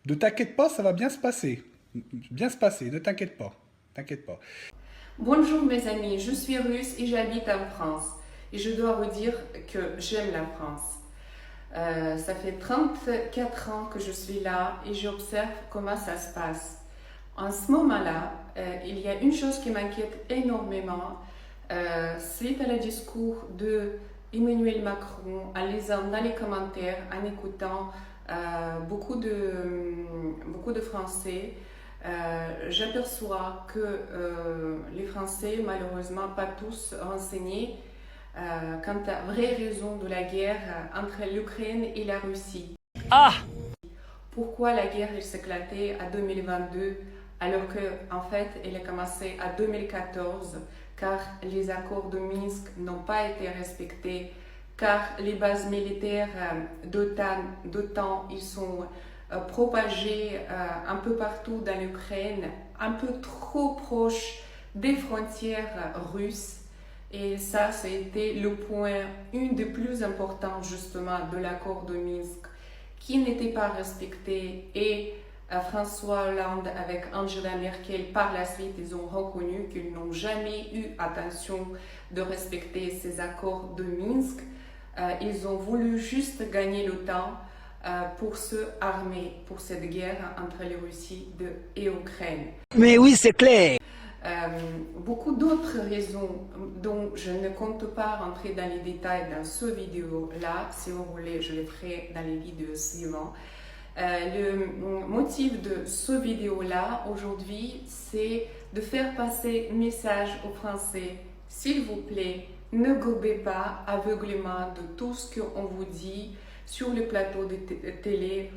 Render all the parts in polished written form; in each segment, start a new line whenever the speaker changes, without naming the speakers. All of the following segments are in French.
Ne t'inquiète pas, ça va bien se passer. Bien se passer, ne t'inquiète pas. T'inquiète pas.
Bonjour mes amis, je suis russe et j'habite en France. Et je dois vous dire que j'aime la France. Ça fait 34 ans que je suis là et j'observe comment ça se passe. En ce moment-là, il y a une chose qui m'inquiète énormément. Suite à le discours de Emmanuel Macron, en lisant dans les commentaires, en écoutant beaucoup de Français, j'aperçois que les Français, malheureusement pas tous renseignés, quant à vraie raison de la guerre entre l'Ukraine et la Russie.
Ah!
Pourquoi la guerre s'est éclatée en 2022 alors qu'en fait elle a commencé en 2014 car les accords de Minsk n'ont pas été respectés, car les bases militaires d'OTAN ils sont propagées un peu partout dans l'Ukraine, un peu trop proches des frontières russes. Et ça a été le point, une des plus importants justement de l'accord de Minsk qui n'était pas respecté, et François Hollande avec Angela Merkel, par la suite, ils ont reconnu qu'ils n'ont jamais eu attention de respecter ces accords de Minsk. Ils ont voulu juste gagner le temps pour se armer pour cette guerre entre la Russie et l'Ukraine.
Mais oui, c'est clair.
Beaucoup d'autres raisons dont je ne compte pas rentrer dans les détails dans ce vidéo-là. Si vous voulez, je les ferai dans les vidéos suivantes. Le motif de ce vidéo-là aujourd'hui, c'est de faire passer un message aux Français. S'il vous plaît, ne gobez pas aveuglément de tout ce qu'on vous dit sur le plateau de télé,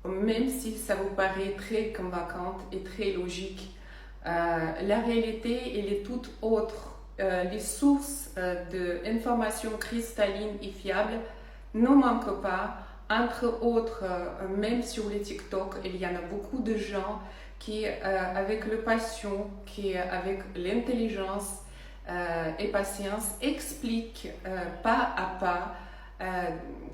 même si ça vous paraît très convaincant et très logique. La réalité, elle est toute autre. Les sources d'informations cristallines et fiables ne manquent pas. Entre autres, même sur les TikTok, il y en a beaucoup de gens qui, avec le passion, qui, avec l'intelligence et patience, expliquent pas à pas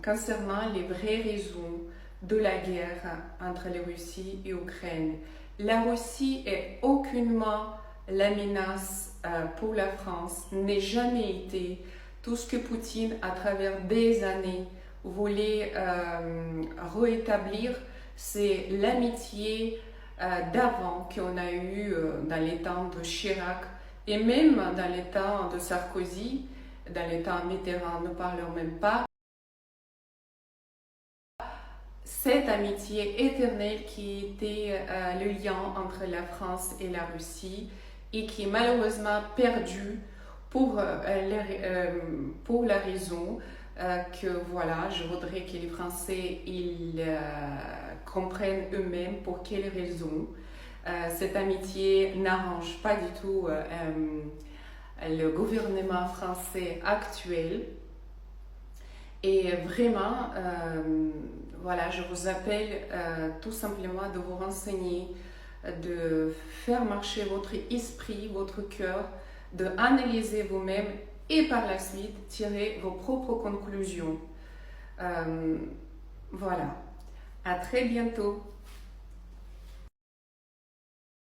concernant les vraies raisons de la guerre entre la Russie et l'Ukraine. La Russie est aucunement la menace pour la France, n'est jamais été. Tout ce que Poutine, à travers des années, voulait rétablir, c'est l'amitié d'avant qu'on a eu dans les temps de Chirac et même dans les temps de Sarkozy, dans les temps Mitterrand, ne parlons même pas. Cette amitié éternelle qui était le lien entre la France et la Russie et qui est malheureusement perdue pour la raison que voilà, je voudrais que les Français ils comprennent eux-mêmes pour quelles raisons cette amitié n'arrange pas du tout le gouvernement français actuel. Et vraiment, voilà, je vous appelle tout simplement de vous renseigner, de faire marcher votre esprit, votre cœur, de analyser vous-même et par la suite tirer vos propres conclusions. Voilà, à très bientôt.